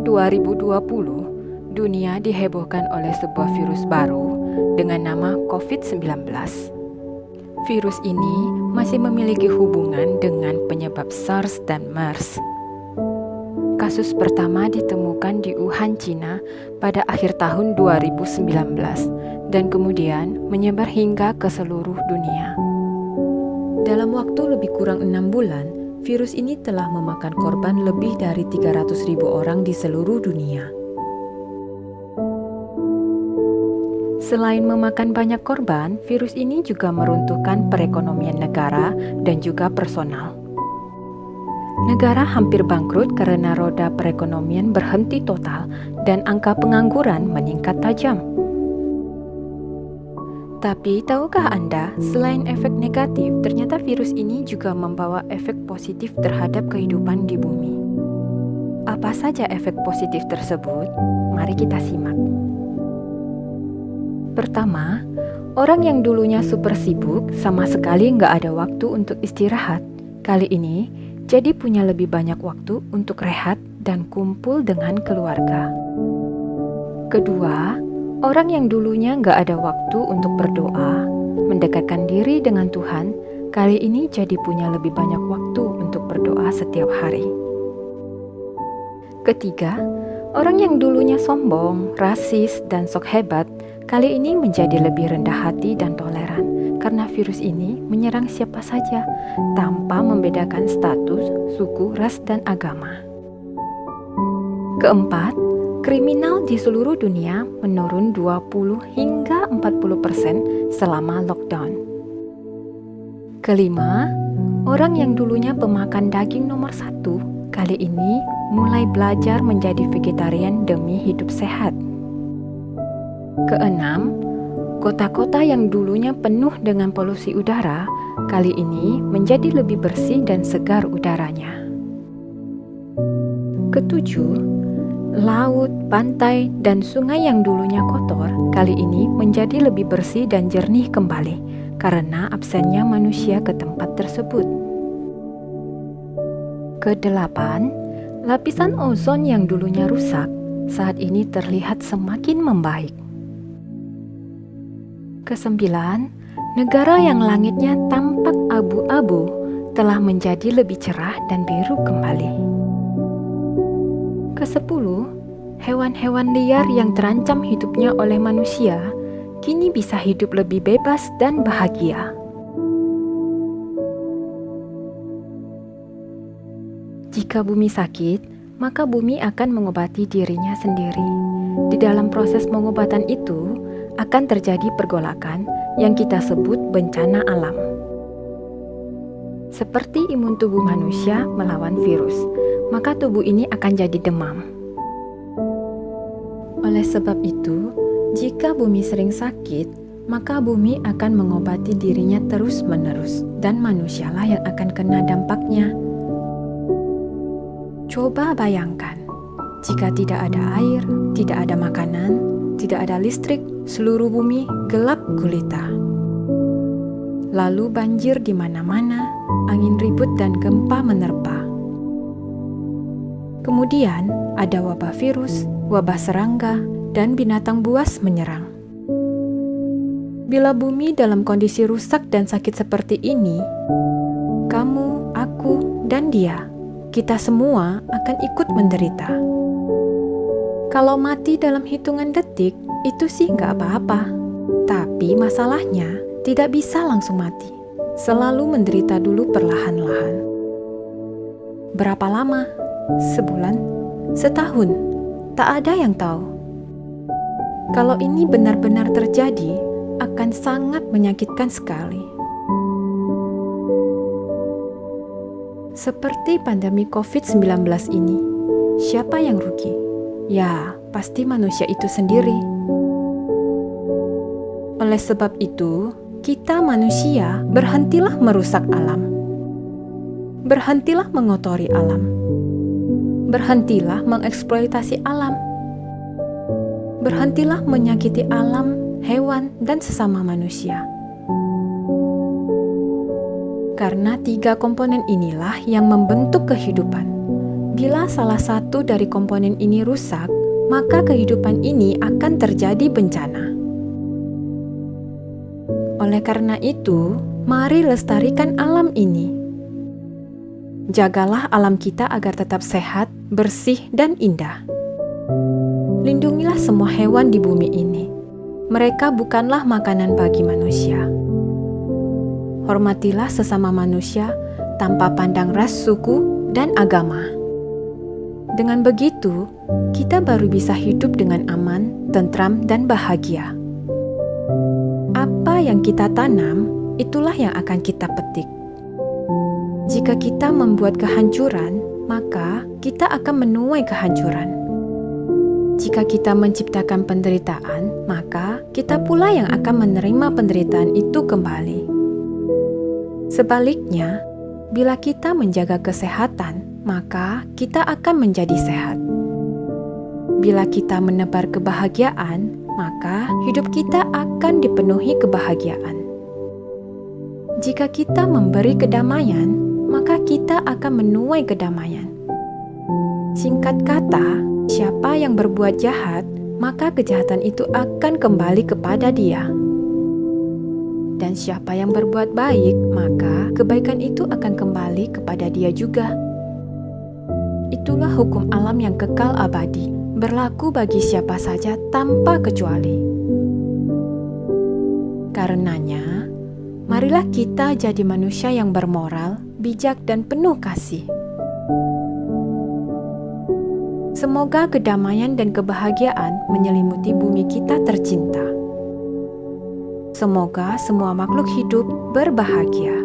2020, dunia dihebohkan oleh sebuah virus baru dengan nama COVID-19. Virus ini masih memiliki hubungan dengan penyebab SARS dan MERS. Kasus pertama ditemukan di Wuhan, Cina pada akhir tahun 2019 dan kemudian menyebar hingga ke seluruh dunia. Dalam waktu lebih kurang 6 bulan, virus ini telah memakan korban lebih dari 300.000 orang di seluruh dunia. Selain memakan banyak korban, virus ini juga meruntuhkan perekonomian negara dan juga personal. Negara hampir bangkrut karena roda perekonomian berhenti total dan angka pengangguran meningkat tajam. Tapi tahukah Anda, selain efek negatif, ternyata virus ini juga membawa efek positif terhadap kehidupan di bumi. Apa saja efek positif tersebut? Mari kita simak. Pertama, orang yang dulunya super sibuk sama sekali nggak ada waktu untuk istirahat. Kali ini, jadi punya lebih banyak waktu untuk rehat dan kumpul dengan keluarga. Kedua, orang yang dulunya nggak ada waktu untuk berdoa, mendekatkan diri dengan Tuhan, kali ini jadi punya lebih banyak waktu untuk berdoa setiap hari. Ketiga, orang yang dulunya sombong, rasis, dan sok hebat, kali ini menjadi lebih rendah hati dan toleran, karena virus ini menyerang siapa saja, tanpa membedakan status, suku, ras, dan agama. Keempat, kriminal di seluruh dunia menurun 20 hingga 40% selama lockdown. Kelima, orang yang dulunya pemakan daging nomor 1, kali ini mulai belajar menjadi vegetarian demi hidup sehat. Keenam, kota-kota yang dulunya penuh dengan polusi udara, kali ini menjadi lebih bersih dan segar udaranya. Ketujuh, laut, pantai, dan sungai yang dulunya kotor kali ini menjadi lebih bersih dan jernih kembali karena absennya manusia ke tempat tersebut. Kedelapan, lapisan ozon yang dulunya rusak saat ini terlihat semakin membaik. Kesembilan, negara yang langitnya tampak abu-abu telah menjadi lebih cerah dan biru kembali. Kesepuluh, hewan-hewan liar yang terancam hidupnya oleh manusia kini bisa hidup lebih bebas dan bahagia. Jika bumi sakit, maka bumi akan mengobati dirinya sendiri. Di dalam proses pengobatan itu akan terjadi pergolakan yang kita sebut bencana alam. Seperti imun tubuh manusia melawan virus, maka tubuh ini akan jadi demam. Oleh sebab itu, jika bumi sering sakit, maka bumi akan mengobati dirinya terus-menerus, dan manusialah yang akan kena dampaknya. Coba bayangkan, jika tidak ada air, tidak ada makanan, tidak ada listrik, seluruh bumi gelap gulita. Lalu banjir di mana-mana, angin ribut dan gempa menerpa. Kemudian ada wabah virus, wabah serangga, dan binatang buas menyerang. Bila bumi dalam kondisi rusak dan sakit seperti ini, kamu, aku, dan dia, kita semua akan ikut menderita. Kalau mati dalam hitungan detik, itu sih nggak apa-apa. Tapi masalahnya, tidak bisa langsung mati. Selalu menderita dulu perlahan-lahan. Berapa lama? Sebulan? Setahun? Tak ada yang tahu. Kalau ini benar-benar terjadi, akan sangat menyakitkan sekali. Seperti pandemi COVID-19 ini, siapa yang rugi? Ya, pasti manusia itu sendiri. Oleh sebab itu, kita manusia berhentilah merusak alam. Berhentilah mengotori alam. Berhentilah mengeksploitasi alam. Berhentilah menyakiti alam, hewan, dan sesama manusia. Karena 3 komponen inilah yang membentuk kehidupan. Bila salah satu dari komponen ini rusak, maka kehidupan ini akan terjadi bencana. Oleh karena itu, mari lestarikan alam ini. Jagalah alam kita agar tetap sehat, bersih, dan indah. Lindungilah semua hewan di bumi ini. Mereka bukanlah makanan bagi manusia. Hormatilah sesama manusia tanpa pandang ras, suku, dan agama. Dengan begitu, kita baru bisa hidup dengan aman, tentram, dan bahagia. Apa yang kita tanam, itulah yang akan kita petik. Jika kita membuat kehancuran, maka kita akan menuai kehancuran. Jika kita menciptakan penderitaan, maka kita pula yang akan menerima penderitaan itu kembali. Sebaliknya, bila kita menjaga kesehatan, maka kita akan menjadi sehat. Bila kita menebar kebahagiaan, maka hidup kita akan dipenuhi kebahagiaan. Jika kita memberi kedamaian, maka kita akan menuai kedamaian. Singkat kata, siapa yang berbuat jahat, maka kejahatan itu akan kembali kepada dia. Dan siapa yang berbuat baik, maka kebaikan itu akan kembali kepada dia juga. Itulah hukum alam yang kekal abadi, berlaku bagi siapa saja tanpa kecuali. Karenanya, marilah kita jadi manusia yang bermoral, bijak, dan penuh kasih. Semoga kedamaian dan kebahagiaan menyelimuti bumi kita tercinta. Semoga semua makhluk hidup berbahagia.